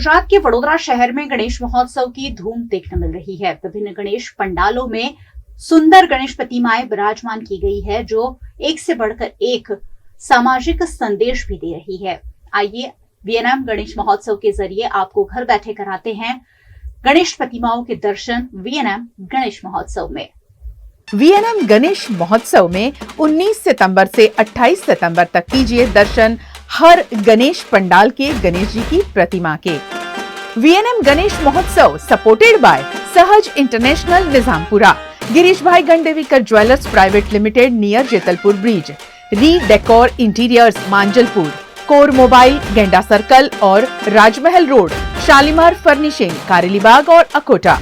गुजरात के वडोदरा शहर में गणेश महोत्सव की धूम देखने मिल रही है। विभिन्न गणेश पंडालों में सुंदर गणेश प्रतिमाएं विराजमान की गई है, जो एक से बढ़कर एक सामाजिक संदेश भी दे रही है। आइए वीएनएम गणेश महोत्सव के जरिए आपको घर बैठे कराते हैं गणेश प्रतिमाओं के दर्शन वीएनएम गणेश महोत्सव में। वीएनएम गणेश महोत्सव में 19 सितंबर से 28 सितंबर तक कीजिए दर्शन हर गणेश पंडाल के गणेश जी की प्रतिमा के। VNM Ganesh Mahotsav supported by Sahaj international Nizampura, Girish bhai Gandevikar jewellers private limited near Jetalpur bridge, redecor interiors Manjalpur, core mobile Genda circle और राजमहल रोड, शालीमार फर्निशिंग कारेलीबाग और Akota,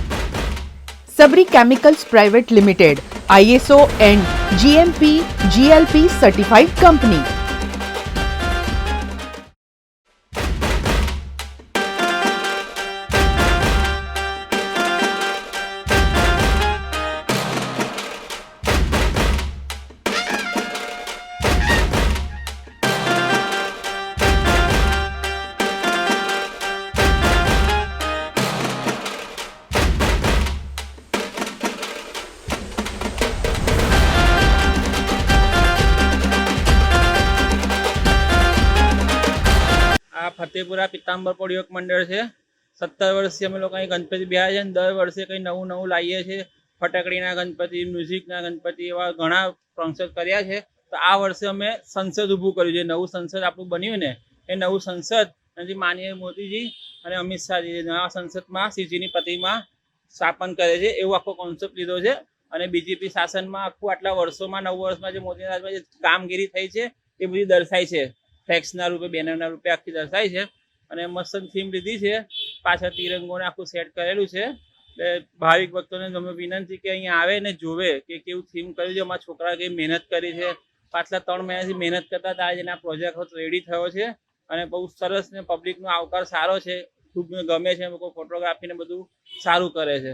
Sabari chemicals private limited, ISO and GMP GLP certified company. આ ફતેપુરા પિત્તાંબર યોગ મંડળ છે। 17 વર્ષથી અમે લોકો અહીં ગણપતિ બિહાર છે। દર વર્ષે કંઈ નવું નવું લાવીએ છીએ। ફટાકડીના ગણપતિ, મ્યુઝિકના ગણપતિ, એવા ઘણા ફંક્શન કર્યા છે। તો આ વર્ષે અમે સંસદ ઊભું કર્યું છે। નવું સંસદ આપણું બન્યું ને, એ નવું સંસદ અને માનનીય મોદીજી અને અમિત શાહજી નવા સંસદમાં શ્રીજીની પ્રતિમા સ્થાપન કરે છે, એવો આખો કોન્સેપ્ટ લીધો છે। અને બીજેપી શાસનમાં આખું આટલા વર્ષોમાં 9 વર્ષમાં જે મોદીના રાજમાં જે કામગીરી થઈ છે એ બધી દર્શાઈ છે। ફ્લેક્સના રૂપે, બેનરના રૂપે આખી દર્શાઈ છે। અને મસ્ત થીમ લીધી છે। પાછળ તિરંગોને આખું સેટ કરેલું છે। એટલે ભાવિક ભક્તોને અમે વિનંતી કે અહીંયા આવે ને જોવે કે કેવું થીમ કર્યું છે। અમારા છોકરા કેવી મહેનત કરી છે। પાછલા 3 મહિનાથી મહેનત કરતા હતા, આજે એના પ્રોજેક્ટ રેડી થયો છે અને બહુ સરસ ને પબ્લિકનો આવકાર સારો છે। ખૂબ ગમે છે, લોકો ફોટોગ્રાફી ને બધું સારું કરે છે।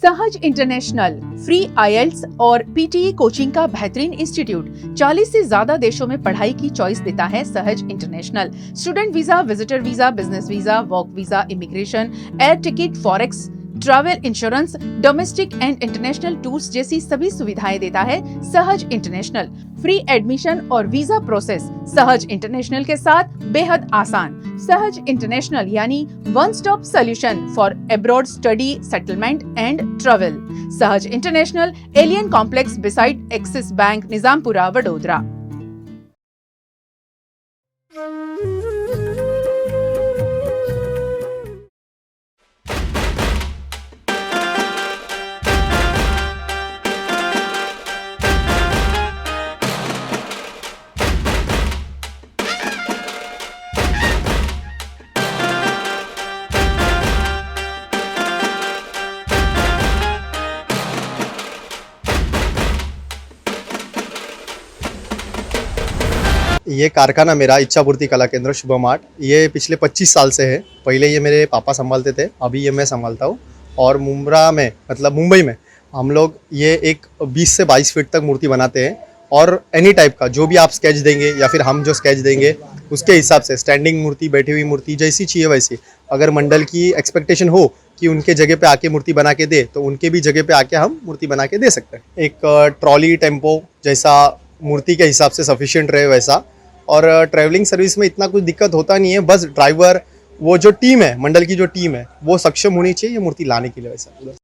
सहज इंटरनेशनल फ्री IELTS और PTE कोचिंग का बेहतरीन इंस्टीट्यूट 40 से ज्यादा देशों में पढ़ाई की चॉइस देता है Sahaj international. Student visa, visitor visa, business visa, work visa, immigration, air ticket, forex, travel insurance, domestic and international tours जैसी सभी सुविधाएं देता है सहज इंटरनेशनल। फ्री एडमिशन और वीजा प्रोसेस सहज इंटरनेशनल के साथ बेहद आसान। सहज इंटरनेशनल यानी one stop solution for abroad study, settlement and travel. Sahaj international, alien complex beside Axis bank, Nizampura, Vadodara. ये कारखाना मेरा इच्छापूर्ति कला केंद्र शुभम आर्ट, ये पिछले 25 साल से है। पहले ये मेरे पापा संभालते थे, अभी ये मैं संभालता हूँ। और मुंब्रा में, मतलब मुंबई में, हम लोग ये एक 20 से 22 फीट तक मूर्ति बनाते हैं। और एनी टाइप का जो भी आप स्केच देंगे या फिर हम जो स्केच देंगे उसके हिसाब से, स्टैंडिंग मूर्ति, बैठी हुई मूर्ति, जैसी चाहिए वैसी। अगर मंडल की एक्सपेक्टेशन हो कि उनके जगह पे आके मूर्ति बना के दे, तो उनके भी जगह पे आके हम मूर्ति बना के दे सकते हैं। एक ट्रॉली टेम्पो जैसा मूर्ति के हिसाब से सफिशिएंट रहे वैसा। और ट्रैवलिंग सर्विस में इतना कुछ दिक्कत होता नहीं है। बस ड्राइवर, वो जो टीम है, मंडल की जो टीम है, वो सक्षम होनी चाहिए ये मूर्ति लाने के लिए वैसा।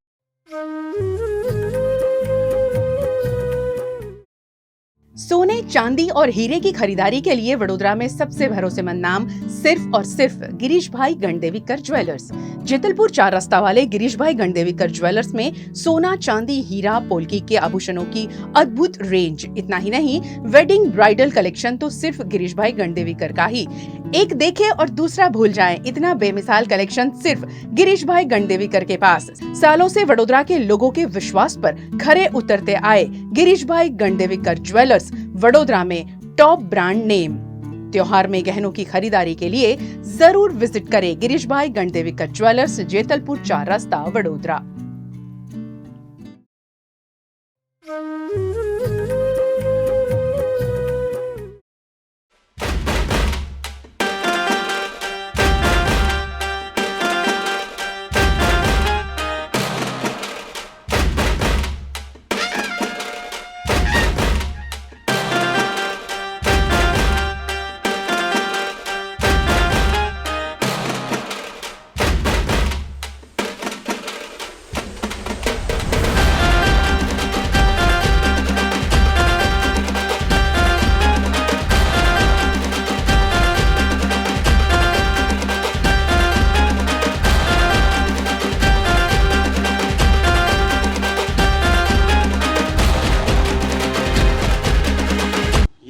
सोने, चांदी और हीरे की खरीदारी के लिए वडोदरा में सबसे भरोसेमंद नाम सिर्फ और सिर्फ गिरीश भाई गणदेवीकर ज्वेलर्स। जेतलपुर 4 रास्ता वाले गिरीश भाई गणदेवीकर ज्वेलर्स में सोना, चांदी, हीरा, पोल्की के आभूषणों की अद्भुत रेंज। इतना ही नहीं, वेडिंग ब्राइडल कलेक्शन तो सिर्फ गिरीश भाई गणदेवीकर का ही। एक देखे और दूसरा भूल जाए, इतना बेमिसाल कलेक्शन सिर्फ गिरीश भाई गणदेवीकर के पास। सालों से वडोदरा के लोगों के विश्वास पर खरे उतरते आए गिरीश भाई गणदेवीकर ज्वेलर्स वडोदरा में टॉप ब्रांड नेम। त्योहार में गहनों की खरीदारी के लिए जरूर विजिट करें गिरीश भाई गणदेवीकर ज्वेलर्स, जेतलपुर 4 रास्ता, वडोदरा।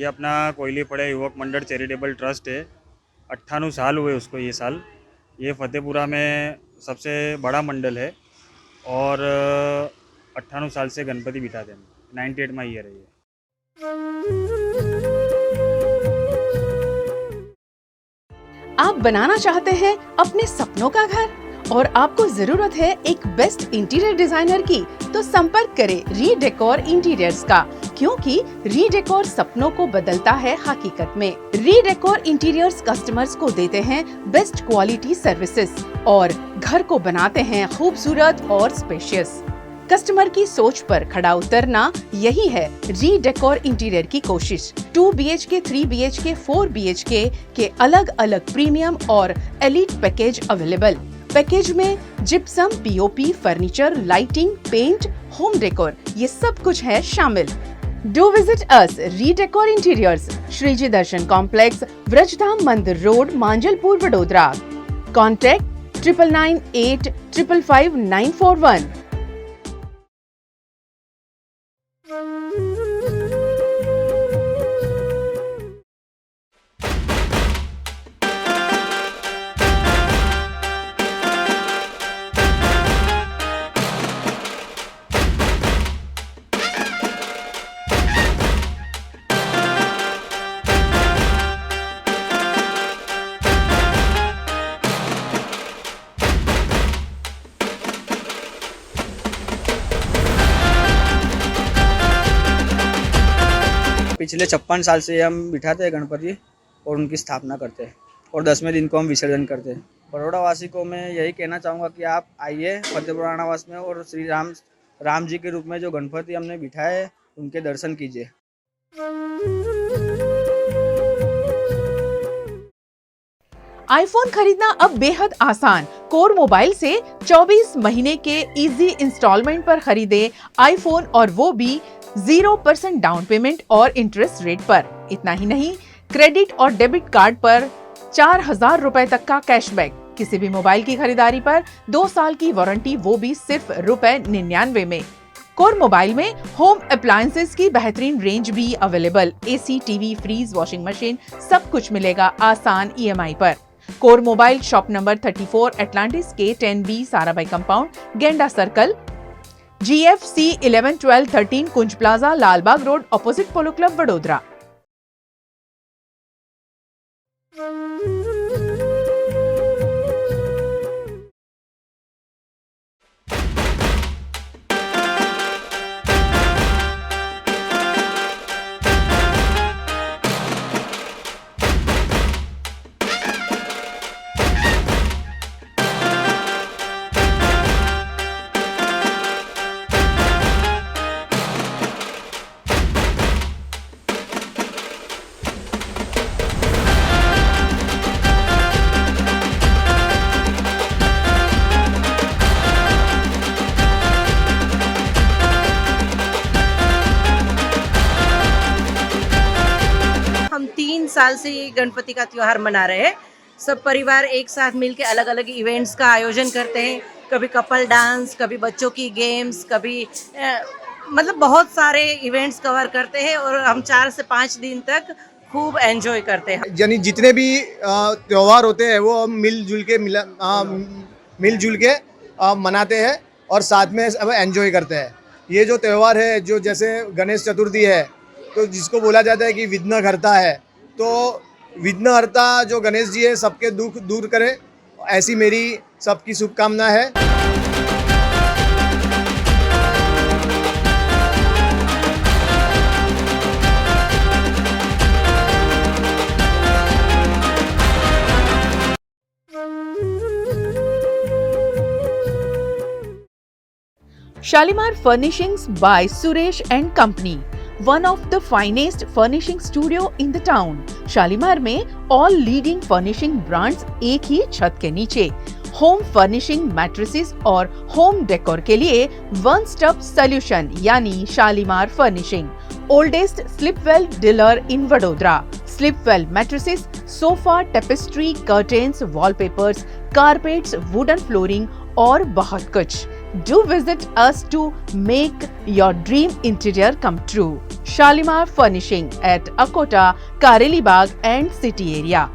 ये अपना कोयली पड़े युवक मंडल चैरिटेबल ट्रस्ट है। 98 साल हुए उसको ये साल। ये फतेहपुरा में सबसे बड़ा मंडल है और 98 साल से गणपति बिठाते हैं। 98 में ईयर है ये। आप बनाना चाहते हैं अपने सपनों का घर और आपको जरूरत है एक बेस्ट इंटीरियर डिजाइनर की, तो संपर्क करें रीडेकोर इंटीरियर्स का, क्योंकि रीडेकोर सपनों को बदलता है हकीकत में। रीडेकोर इंटीरियर्स कस्टमर्स को देते हैं बेस्ट क्वालिटी सर्विसेज और घर को बनाते हैं खूबसूरत और स्पेशियस। कस्टमर की सोच पर खड़ा उतरना, यही है रीडेकोर इंटीरियर की कोशिश। 2 BHK, 3 BHK, 4 BHK के अलग अलग प्रीमियम और एलीट पैकेज अवेलेबल। पैकेज में gypsum, POP, furniture, lighting, paint, home decor, ये सब कुछ है शामिल। Do visit us redecor interiors, Shreeji Darshan complex, Vrajdham Mandir road, Manjalpur, Vadodara. Contact 9998 555 941। पिछले 56 साल से हम बिठाते हैं गणपति और उनकी स्थापना करते हैं और 10वें दिन को हम विसर्जन करते हैं। बड़ौदा वासी को मैं यही कहना चाहूँगा कि आप आइए फतेहपुर राणावास में और श्री राम जी के रूप में जो गणपति हमने बिठाए हैं उनके दर्शन कीजिए। आईफोन खरीदना अब बेहद आसान। कोर मोबाइल से 24 महीने के इजी इंस्टॉलमेंट पर खरीदे आईफोन, और वो भी 0% डाउन पेमेंट और इंटरेस्ट रेट पर। इतना ही नहीं, क्रेडिट और डेबिट कार्ड पर 4000 रुपए तक का कैशबैक। किसी भी मोबाइल की खरीदारी पर 2 साल की वारंटी, वो भी सिर्फ ₹99 में। कोर मोबाइल में होम अप्लायंसेस की बेहतरीन रेंज भी available. AC, TV, fridge, washing machine, सब कुछ मिलेगा आसान EMI पर। Core mobile shop number 34, Atlantis के 10B, Sarabhai compound, Genda circle, GFC 11, 12, 13, Kunj plaza, Lalbagh road, opposite polo club, Vadodara. हम 3 साल से ये गणपति का त्योहार मना रहे हैं। सब परिवार एक साथ मिलके अलग अलग इवेंट्स का आयोजन करते हैं। कभी कपल डांस, कभी बच्चों की गेम्स, कभी मतलब बहुत सारे इवेंट्स कवर करते हैं और हम 4 से 5 दिन तक खूब एंजॉय करते हैं। यानी जितने भी त्यौहार होते हैं वो हम मिलजुल के मनाते हैं और साथ में अब एंजॉय करते हैं। ये जो त्यौहार है, जो जैसे गणेश चतुर्थी है, तो जिसको बोला जाता है कि विघ्नहर्ता है, तो विघ्नहर्ता जो गणेश जी है सबके दुख दूर करे, ऐसी मेरी सबकी शुभकामना है। Shalimar Furnishings by Suresh and Company, one of the finest furnishing studio in the town. Shalimar में all leading furnishing brands एक ही छत के नीचे। होम फर्निशिंग, मैट्रेसेस और होम डेकोर के लिए वन स्टॉप सॉल्यूशन यानी Shalimar furnishing. Oldest Sleepwell dealer in Vadodara. Sleepwell mattresses, sofa, tapestry, curtains, wallpapers, carpets, wooden flooring और बहुत कुछ। Do visit us to make your dream interior come true. Shalimar Furnishing at Akota, Kareli Bagh and City Area.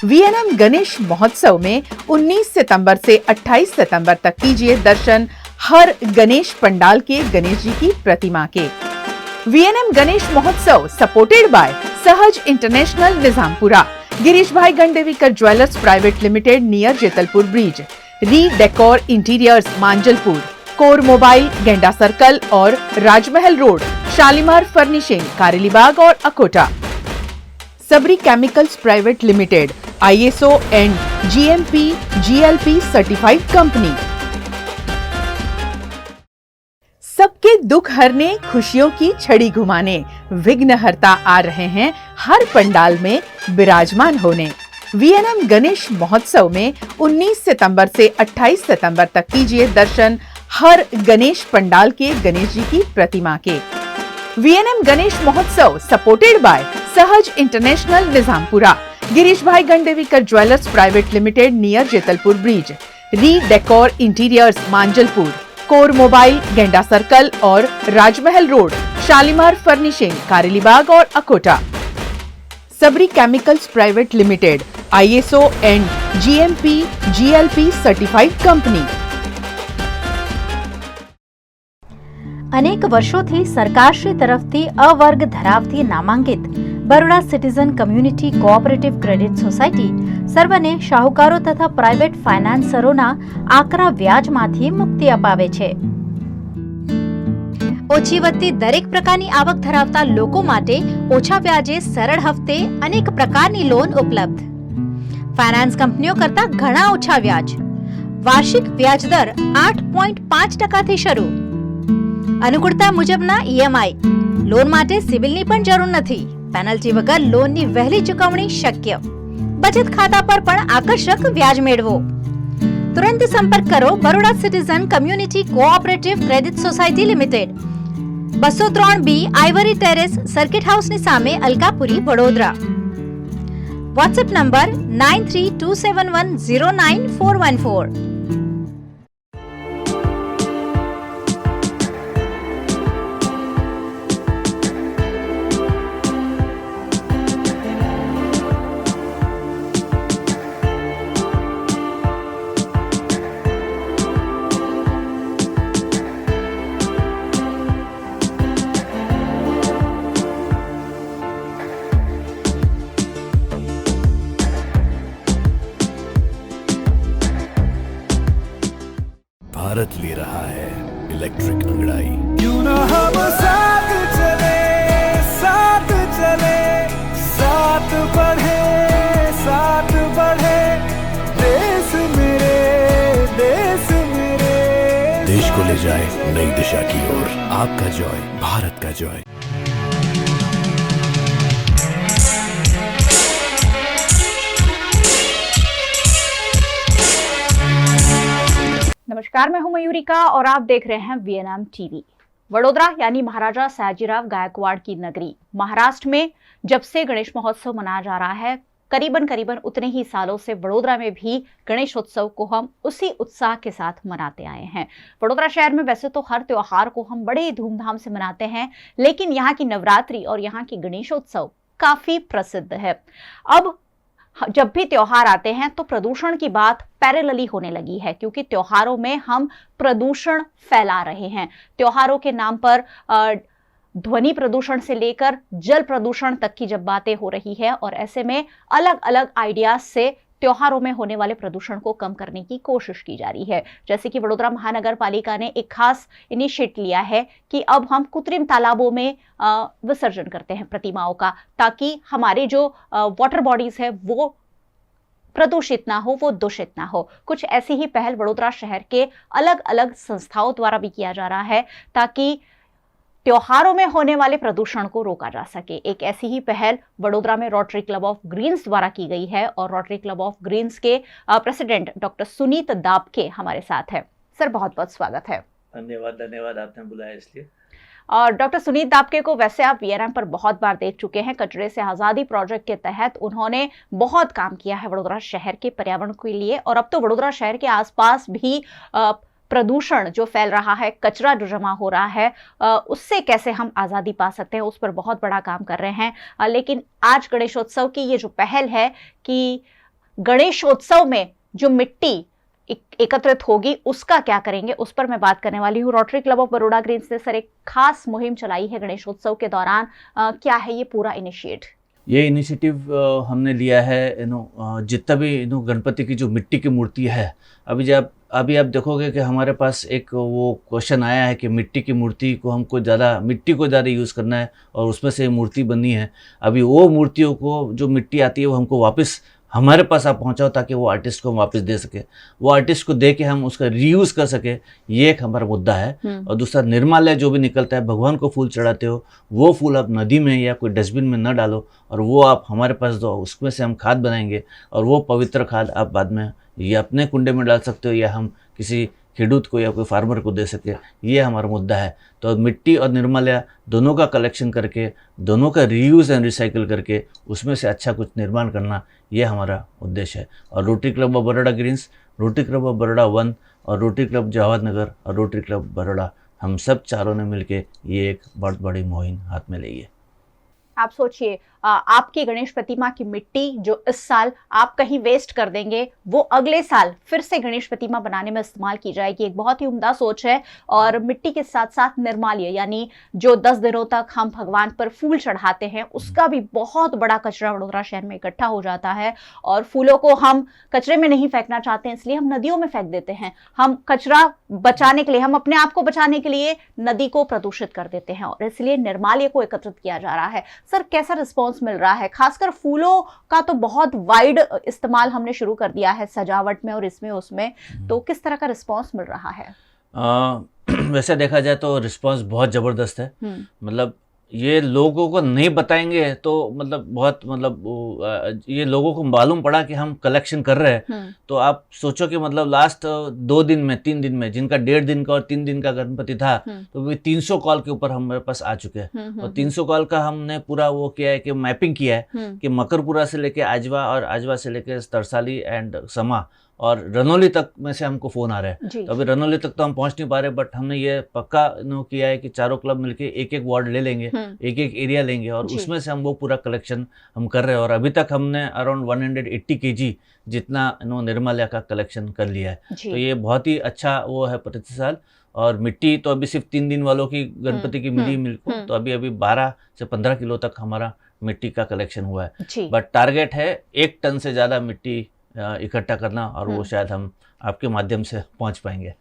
VNM Ganesh महोत्सव में 19 सितंबर से 28 सितंबर तक कीजिए दर्शन हर गणेश पंडाल के गणेश जी की प्रतिमा के। VNM Ganesh Mahotsav supported by Sahaj international Nizampura, Girish bhai Gandevikar jewellers private limited near Jetalpur bridge, redecor interiors Manjalpur, core mobile Genda circle और Rajmahal road, Shalimar furnishing Kareli Bagh और Akota, Sabari chemicals private limited, ISO and GMP GLP certified company. सबके दुख हरने, खुशियों की छड़ी घुमाने विघ्नहर्ता आ रहे हैं हर पंडाल में विराजमान होने। वीएनएम गणेश महोत्सव में 19 सितंबर से 28 सितंबर तक कीजिए दर्शन हर गणेश पंडाल के गणेश जी की प्रतिमा के। VNM Ganesh Mahotsav supported by Sahaj international Nizampura, Girish bhai Gandevikar jewellers private limited near Jetalpur bridge, redecor interiors Manjalpur, core mobile Genda circle और राजमहल रोड, शालीमार फर्निशिंग कारेली बाग और Akota, Sabari chemicals private limited, ISO and GMP GLP certified company. અનેક વર્ષોથી સરકારશ્રી તરફથી અવર્ગ ધરાવતી નામાંકિત Baroda citizen community cooperative credit society સર્વને શાહુકારો તથા પ્રાઇવેટ ફાઇનાન્સરોના આકરા વ્યાજમાંથી મુક્તિ અપાવે છે। ઓછી વત્તી દરેક પ્રકારની આવક ધરાવતા લોકો માટે ઓછા વ્યાજે સરળ હપ્તે અનેક પ્રકારની લોન ઉપલબ્ધ। ફાઇનાન્સ કંપનીઓ કરતા ઘણા ઓછા વ્યાજ, વાર્ષિક વ્યાજ દર 8.5% શરૂ, अनुकूलता मुजबना EMI, लोन माटे सिबिलनी पण जरूर नथी, पेनल्टी वगर लोननी वहेली चुकवणी शक्य, बचत खाता पर पण आकर्षक व्याज मेळवो। तुरंत संपर्क करो Baroda citizen community cooperative credit society limited, 203B Ivory terrace circuit house ની સામે અલકાપુરી વડોદરા। WhatsApp number 9327109414। भारत ले रहा है इलेक्ट्रिक अंगड़ाई। क्यों ना हम साथ चले, साथ चले, साथ बढ़े, साथ बढ़े, देश मेरे, देश मेरे। देश को ले जाए नई दिशा की ओर, आपका जॉय, भारत का जॉय। नमस्कार, मैं हूं मयूरिका और आप देख रहे हैं VNM TV। वडोदरा यानी महाराजा सयाजीराव गायकवाड़ की नगरी महाराष्ट्र में जब से गणेश महोत्सव मनाया जा रहा है, करीबन उतने ही सालों से वडोदरा में भी गणेश उत्सव को हम उसी उत्साह के साथ मनाते आए हैं। वडोदरा शहर में वैसे तो हर त्योहार को हम बड़े धूमधाम से मनाते हैं, लेकिन यहाँ की नवरात्रि और यहाँ की गणेशोत्सव काफी प्रसिद्ध है। अब जब भी त्योहार आते हैं तो प्रदूषण की बात पैरेलली होने लगी है, क्योंकि त्योहारों में हम प्रदूषण फैला रहे हैं। त्योहारों के नाम पर ध्वनि प्रदूषण से लेकर जल प्रदूषण तक की जब बातें हो रही है, और ऐसे में अलग अलग आइडियाज से त्योहारों में होने वाले प्रदूषण को कम करने की कोशिश की जा रही है। जैसे कि वडोदरा महानगर पालिका ने एक खास इनिशिएटिव लिया है कि अब हम कृत्रिम तालाबों में विसर्जन करते हैं प्रतिमाओं का, ताकि हमारे जो वाटर बॉडीज है वो प्रदूषित ना हो, वो दूषित ना हो। कुछ ऐसी ही पहल वडोदरा शहर के अलग अलग संस्थाओं द्वारा भी किया जा रहा है, ताकि त्योहारों में होने वाले प्रदूषण को रोका जा सके। एक ऐसी ही पहल वडोदरा में रोटरी क्लब ऑफ ग्रीन्स द्वारा की गई है, और रोटरी क्लब ऑफ ग्रीन्स के प्रेसिडेंट डॉक्टर सुनीत दाबके हमारे साथ है। सर, बहुत बहुत स्वागत है। धन्यवाद, आपने बुलाया इसलिए। और डॉक्टर सुनीत दाबके को वैसे आप वीआरएम पर बहुत बार देख चुके हैं। कचरे से आज़ादी प्रोजेक्ट के तहत उन्होंने बहुत काम किया है वडोदरा शहर के पर्यावरण के लिए, और अब तो वडोदरा शहर के आसपास भी प्रदूषण जो फैल रहा है, कचरा जो जमा हो रहा है, उससे कैसे हम आज़ादी पा सकते हैं, उस पर बहुत बड़ा काम कर रहे हैं। लेकिन आज गणेशोत्सव की ये जो पहल है कि गणेशोत्सव में जो मिट्टी एकत्रित होगी उसका क्या करेंगे, उस पर मैं बात करने वाली हूँ। Rotary Club of Baroda greens ने सर एक खास मुहिम चलाई है गणेशोत्सव के दौरान। क्या है ये पूरा इनिशिएटिव? ये इनिशिएटिव हमने लिया है जितना भी गणपति की जो मिट्टी की मूर्ति है, अभी आप देखोगे कि हमारे पास एक वो क्वेश्चन आया है कि मिट्टी की मूर्ति को हमको मिट्टी को ज़्यादा यूज़ करना है, और उसमें से मूर्ति बनी है। अभी वो मूर्तियों को जो मिट्टी आती है वो हमको वापस हमारे पास आप पहुंचाओ, ताकि वो आर्टिस्ट को हम वापस दे सके, वो आर्टिस्ट को दे के हम उसका रीयूज़ कर सके। ये एक हमारा मुद्दा है। और दूसरा, निर्माल्य जो भी निकलता है, भगवान को फूल चढ़ाते हो, वो फूल आप नदी में या कोई डस्टबिन में न डालो, और वो आप हमारे पास दो, उसमें से हम खाद बनाएंगे, और वो पवित्र खाद आप बाद में या अपने कुंडे में डाल सकते हो, या हम किसी खेडूत को या कोई फार्मर को दे सके। ये हमारा मुद्दा है। तो मिट्टी और निर्माल्य दोनों का कलेक्शन करके, दोनों का रीयूज़ एंड रिसाइकिल करके उसमें से अच्छा कुछ निर्माण करना, ये हमारा उद्देश्य है। और Rotary Club of Baroda greens, Rotary Club of Baroda 1 और रोटरी क्लब जवाहर नगर और रोटरी क्लब बड़ौदा, हम सब चारों ने मिलके ये एक बहुत बड़ी मुहिम हाथ में ली है। आप सोचिए, आपकी गणेश प्रतिमा की मिट्टी जो इस साल आप कहीं वेस्ट कर देंगे, वो अगले साल फिर से गणेश प्रतिमा बनाने में इस्तेमाल की जाएगी। एक बहुत ही उम्दा सोच है। और मिट्टी के साथ साथ निर्माल्य, यानी जो 10 दिनों तक हम भगवान पर फूल चढ़ाते हैं, उसका भी बहुत बड़ा कचरा वडोदरा शहर में इकट्ठा हो जाता है, और फूलों को हम कचरे में नहीं फेंकना चाहते हैं, इसलिए हम नदियों में फेंक देते हैं। हम कचरा बचाने के लिए, हम अपने आप को बचाने के लिए नदी को प्रदूषित कर देते हैं, और इसलिए निर्माल्य को एकत्रित किया जा रहा है। सर, कैसा रिस्पॉन्स मिल रहा है? खासकर फूलों का तो बहुत वाइड इस्तेमाल हमने शुरू कर दिया है सजावट में और इसमें उसमें, तो किस तरह का रिस्पॉन्स मिल रहा है? वैसे देखा जाए तो रिस्पॉन्स बहुत ज़बरदस्त है। मतलब ये लोगों को नहीं बताएंगे तो ये लोगों को मालूम पड़ा कि हम कलेक्शन कर रहे हैं, तो आप सोचो कि लास्ट 2 दिन में 3 दिन में, जिनका 1.5 दिन का और 3 दिन का गणपति था, तो वो 300 कॉल के ऊपर हमारे पास आ चुके हैं। और 300 कॉल का हमने पूरा वो किया है कि मैपिंग किया है कि मकरपुरा से लेके आजवा और आजवा से लेके तरसाली एंड समा और रनौली तक में से हमको फ़ोन आ रहा है। तो अभी रनौली तक तो हम पहुंच नहीं पा रहे, बट हमने ये पक्का किया है कि चारों क्लब मिलके एक वार्ड ले लेंगे, एक एरिया लेंगे, और उसमें से हम वो पूरा कलेक्शन हम कर रहे हैं। और अभी तक हमने अराउंड 180 kg जितना निर्माल्य का कलेक्शन कर लिया है। तो ये बहुत ही अच्छा वो है प्रति साल। और मिट्टी तो अभी सिर्फ 3 दिन वालों की गणपति की मिली को, तो अभी 12 से 15 किलो तक हमारा मिट्टी का कलेक्शन हुआ है। बट टारगेट है 1 टन से ज़्यादा मिट्टी इकट्ठा करना, और वो शायद हम आपके माध्यम से पहुंच पाएंगे।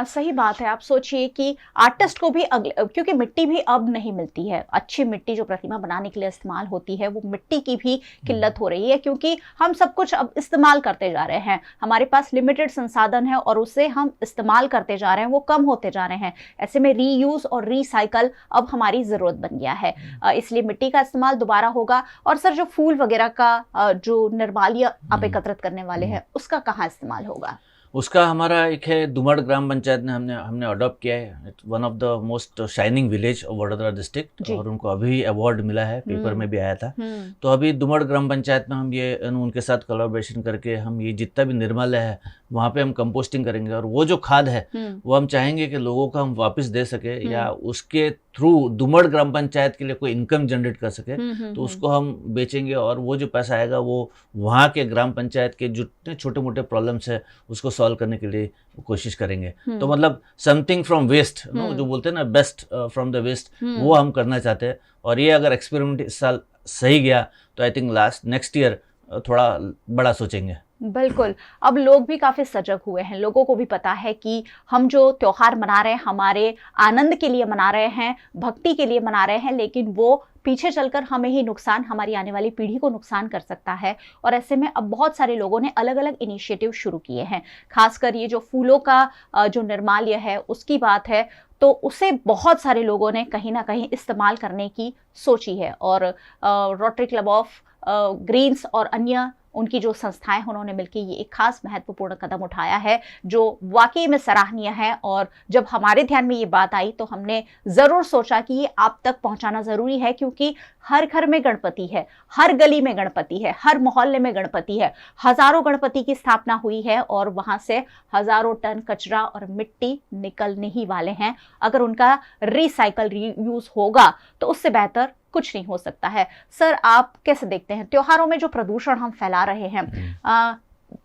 सही बात है। आप सोचिए कि आर्टिस्ट को भी क्योंकि मिट्टी भी अब नहीं मिलती है, अच्छी मिट्टी जो प्रतिमा बनाने के लिए इस्तेमाल होती है, वो मिट्टी की भी किल्लत हो रही है, क्योंकि हम सब कुछ अब इस्तेमाल करते जा रहे हैं। हमारे पास लिमिटेड संसाधन है और उसे हम इस्तेमाल करते जा रहे हैं, वो कम होते जा रहे हैं। ऐसे में रीयूज और रिसाइकल अब हमारी ज़रूरत बन गया है, इसलिए मिट्टी का इस्तेमाल दोबारा होगा। और सर, जो फूल वगैरह का जो निर्माल्य आप एकत्रित करने वाले हैं, उसका कहाँ इस्तेमाल होगा? उसका हमारा एक है दुमड़ ग्राम पंचायत ने हमने अडॉप्ट किया है। One of the most shining village of Vadodara district, और उनको अभी अवार्ड मिला है, पेपर में भी आया था। तो अभी दुमड़ ग्राम पंचायत में हम ये उनके साथ कोलैबोरेशन करके हम ये जितना भी निर्माल्य है वहाँ पे हम कंपोस्टिंग करेंगे और वो जो खाद है वो हम चाहेंगे कि लोगों को हम वापस दे सके या उसके थ्रू दुमड़ ग्राम पंचायत के लिए कोई इनकम जनरेट कर सके, तो उसको हम बेचेंगे और वो जो पैसा आएगा वो वहाँ के ग्राम पंचायत के जितने छोटे मोटे प्रॉब्लम्स है उसको सॉल्व करने के लिए कोशिश करेंगे। तो मतलब समथिंग फ्रॉम वेस्ट, जो बोलते हैं ना, बेस्ट फ्रॉम द वेस्ट, वो हम करना चाहते हैं। और ये अगर एक्सपेरिमेंट इस साल सही गया तो आई थिंक नेक्स्ट ईयर थोड़ा बड़ा सोचेंगे। बिल्कुल, अब लोग भी काफी सजग हुए हैं, लोगों को भी पता है कि हम जो त्योहार मना रहे हैं हमारे आनंद के लिए मना रहे हैं, भक्ति के लिए मना रहे हैं, लेकिन वो पीछे चलकर हमें ही नुकसान, हमारी आने वाली पीढ़ी को नुकसान कर सकता है। और ऐसे में अब बहुत सारे लोगों ने अलग अलग इनिशिएटिव शुरू किए हैं। खासकर ये जो फूलों का जो निर्माल्य है उसकी बात है, तो उसे बहुत सारे लोगों ने कहीं ना कहीं इस्तेमाल करने की सोची है। और रोटरी क्लब ऑफ ग्रीन्स और अन्य उनकी जो संस्थाएं उन्होंने मिलकर ये एक खास महत्वपूर्ण कदम उठाया है जो वाकई में सराहनीय है। और जब हमारे ध्यान में ये बात आई तो हमने ज़रूर सोचा कि ये आप तक पहुंचाना ज़रूरी है, क्योंकि हर घर में गणपति है, हर गली में गणपति है, हर मोहल्ले में गणपति है, हज़ारों गणपति की स्थापना हुई है और वहाँ से हज़ारों टन कचरा और मिट्टी निकलने ही वाले हैं। अगर उनका रिसाइकल रीयूज़ होगा तो उससे बेहतर कुछ नहीं हो सकता है। सर, आप कैसे देखते हैं त्योहारों में जो प्रदूषण हम फैला रहे हैं?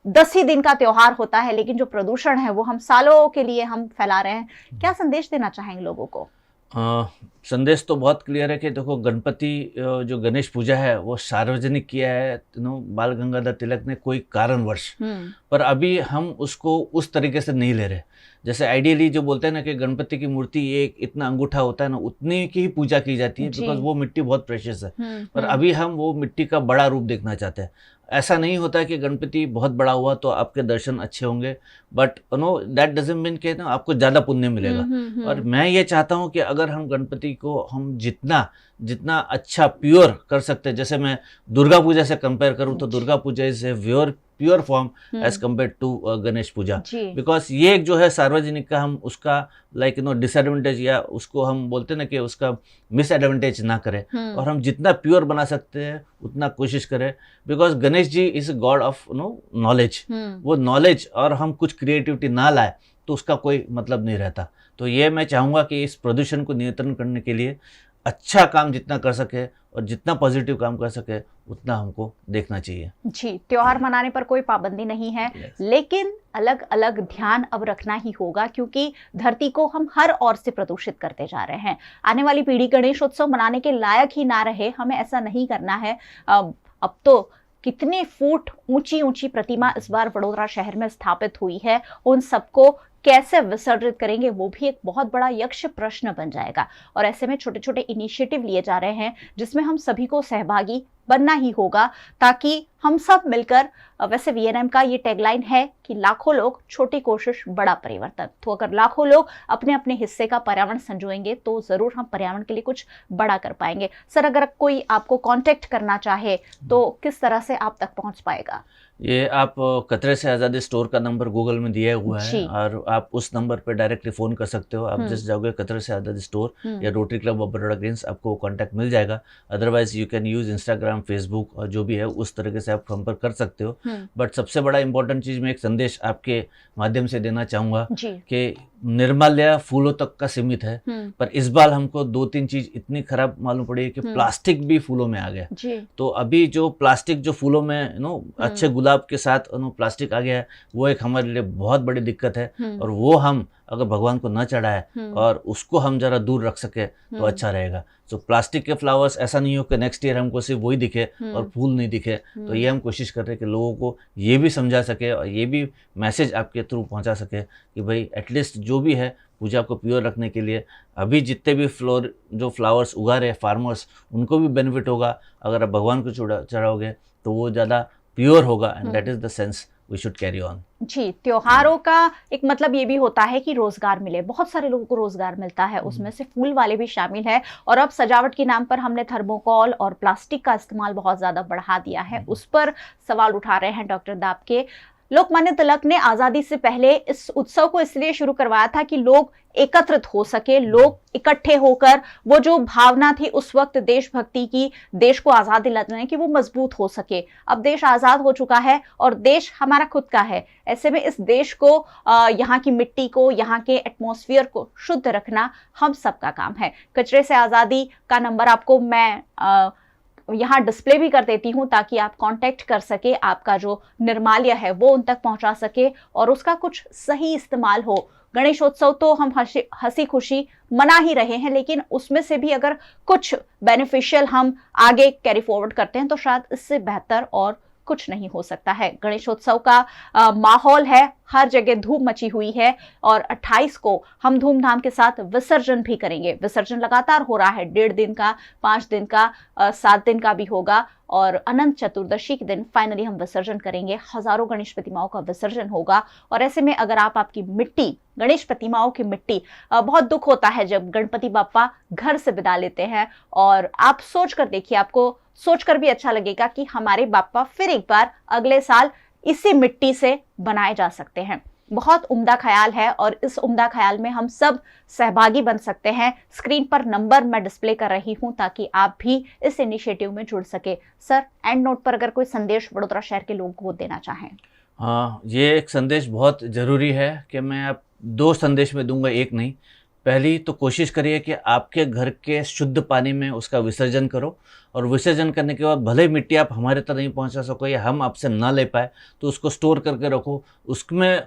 10 ही दिन का त्योहार होता है लेकिन जो प्रदूषण है वो हम सालों के लिए हम फैला रहे हैं। क्या संदेश देना चाहेंगे लोगों को? संदेश तो बहुत क्लियर है कि देखो, गणपति जो गणेश पूजा है वो सार्वजनिक किया है बाल गंगाधर तिलक ने कोई कारणवश, पर अभी हम उसको उस तरीके से नहीं ले रहे। जैसे आइडियली जो बोलते हैं ना कि गणपति की मूर्ति एक इतना अंगूठा होता है ना, उतनी की ही पूजा की जाती है, बिकॉज वो मिट्टी बहुत प्रेशियस है। पर अभी हम वो मिट्टी का बड़ा रूप देखना चाहते हैं। ऐसा नहीं होता है कि गणपति बहुत बड़ा हुआ तो आपके दर्शन अच्छे होंगे, बट दैट डजंट मीन कि ना आपको ज़्यादा पुण्य मिलेगा। और मैं ये चाहता हूँ कि अगर हम गणपति को हम जितना अच्छा प्योर कर सकते हैं, जैसे मैं दुर्गा पूजा से कंपेयर करूँ तो Durga Puja is a pure form as compare to Ganesh Puja, because ये जो है सार्वजनिक का हम उसका डिसएडवांटेज या उसको हम बोलते हैं ना कि उसका मिसएडवांटेज ना करें और हम जितना प्योर बना सकते हैं उतना कोशिश करें। Because Ganesh ji is god of knowledge, वो नॉलेज और हम कुछ क्रिएटिविटी ना लाए तो उसका कोई मतलब नहीं रहता। तो ये मैं चाहूँगा कि इस प्रदूषण को नियंत्रण करने के लिए अच्छा काम जितना कर सके और जितना पॉजिटिव काम कर सके उतना हमको देखना चाहिए। जी, त्योहार मनाने पर कोई पाबंदी नहीं है, लेकिन अलग अलग ध्यान अब रखना ही होगा, क्योंकि धरती को हम हर ओर से प्रदूषित करते जा रहे हैं। आने वाली पीढ़ी गणेश उत्सव मनाने के लायक ही ना रहे, हमें ऐसा नहीं करना है। अब तो कितने फुट ऊंची ऊंची प्रतिमा इस बार वडोदरा शहर में स्थापित हुई है, उन सबको कैसे विसर्जित करेंगे वो भी एक बहुत बड़ा यक्ष प्रश्न बन जाएगा। और ऐसे में छोटे छोटे इनिशिएटिव लिए जा रहे हैं जिसमें हम सभी को सहभागी बनना ही होगा, ताकि हम सब मिलकर, वैसे वीएनएम का ये टैगलाइन है कि लाखों लोग, छोटी कोशिश बड़ा परिवर्तन। तो अगर लाखों लोग अपने अपने हिस्से का पर्यावरण संजोएंगे तो जरूर हम पर्यावरण के लिए कुछ बड़ा कर पाएंगे। सर, अगर कोई आपको कांटेक्ट करना चाहे तो किस तरह से आप तक पहुंच पाएगा? ये आप कचरे से आज़ादी स्टोर का नंबर गूगल में दिया हुआ है और आप उस नंबर पे डायरेक्टली फ़ोन कर सकते हो। आप जैसे जाओगे कचरे से आज़ादी स्टोर या Rotary Club of Baroda greens, आपको कॉन्टैक्ट मिल जाएगा। Otherwise you can use Instagram, Facebook और जो भी है उस तरीके से आप संपर्क कर सकते हो। बट सबसे बड़ा इंपॉर्टेंट चीज़, मैं एक संदेश आपके माध्यम से देना चाहूँगा कि निर्माल्य फूलों तक का सीमित है, पर इस बार हमको 2-3 चीज़ इतनी खराब मालूम पड़ी है कि प्लास्टिक भी फूलों में आ गया। तो अभी जो प्लास्टिक जो फूलों में अच्छे गुलाब के साथ प्लास्टिक आ गया है, वो एक हमारे लिए बहुत बड़ी दिक्कत है। और वो हम अगर भगवान को न चढ़ाए और उसको हम जरा दूर रख सके तो अच्छा रहेगा। तो प्लास्टिक के फ्लावर्स ऐसा नहीं हो कि नेक्स्ट ईयर हमको सिर्फ वही दिखे और फूल नहीं दिखे। तो ये हम कोशिश कर रहे हैं कि लोगों को ये भी समझा सके और ये भी मैसेज आपके थ्रू पहुंचा सके कि भाई एटलीस्ट जो भी है पूजा को प्योर रखने के लिए अभी जितने भी फ्लावर्स उगा रहे फार्मर्स, उनको भी बेनिफिट होगा। अगर आप भगवान को चढ़ाओगे तो वो ज़्यादा प्योर होगा and that is the sense we should carry on. जी, त्योहारों का एक मतलब ये भी होता है कि रोजगार मिले, बहुत सारे लोगों को रोजगार मिलता है, उसमें से फूल वाले भी शामिल है। और अब सजावट के नाम पर हमने थर्मोकोल और प्लास्टिक का इस्तेमाल बहुत ज्यादा बढ़ा दिया है, उस पर सवाल उठा रहे हैं डॉक्टर दाब के। लोकमान्य तिलक ने आजादी से पहले इस उत्सव को इसलिए शुरू करवाया था कि लोग एकत्रित हो सके, लोग इकट्ठे होकर वो जो भावना थी उस वक्त देशभक्ति की, देश को आजादी दिलाने की, वो मजबूत हो सके। अब देश आजाद हो चुका है और देश हमारा खुद का है। ऐसे में इस देश को, यहाँ की मिट्टी को, यहाँ के एटमॉस्फेयर को शुद्ध रखना हम सबका काम है। कचरे से आजादी का नंबर आपको मैं यहाँ डिस्प्ले भी कर देती हूँ ताकि आप कांटेक्ट कर सके, आपका जो निर्माल्य है वो उन तक पहुंचा सके और उसका कुछ सही इस्तेमाल हो। गणेशोत्सव तो हम हंसी खुशी मना ही रहे हैं, लेकिन उसमें से भी अगर कुछ बेनिफिशियल हम आगे कैरी फॉरवर्ड करते हैं तो शायद इससे बेहतर और कुछ नहीं हो सकता है। गणेशोत्सव का माहौल है, हर जगह धूम मची हुई है और 28 को हम धूमधाम के साथ विसर्जन भी करेंगे। विसर्जन लगातार हो रहा है, 1.5 दिन का, 5 दिन का, 7 दिन का भी होगा और अनंत चतुर्दशी के दिन फाइनली हम विसर्जन करेंगे। हजारों गणेश प्रतिमाओं का विसर्जन होगा और ऐसे में अगर आपकी मिट्टी, गणेश प्रतिमाओं की मिट्टी, बहुत दुख होता है जब गणपति बापा घर से विदा लेते हैं और आप सोच कर देखिए, आपको सोचकर भी अच्छा लगेगा कि हमारे बापा फिर एक बार अगले साल इसी मिट्टी से बनाए जा सकते हैं। बहुत उम्दा ख्याल है और इस उम्दा ख्याल में हम सब सहभागी बन सकते हैं। स्क्रीन पर नंबर मैं डिस्प्ले कर रही हूं ताकि आप भी इस इनिशिएटिव में जुड़ सके। सर, एंड नोट पर अगर कोई संदेश वडोदरा शहर के लोगों को देना चाहें। हाँ, ये एक संदेश बहुत ज़रूरी है कि मैं अब 2 संदेश में दूंगा, एक नहीं। पहली तो कोशिश करिए कि आपके घर के शुद्ध पानी में उसका विसर्जन करो और विसर्जन करने के बाद भले मिट्टी आप हमारे तक नहीं पहुंचा सको या हम आपसे ना ले पाए तो उसको स्टोर करके रखो। उसमें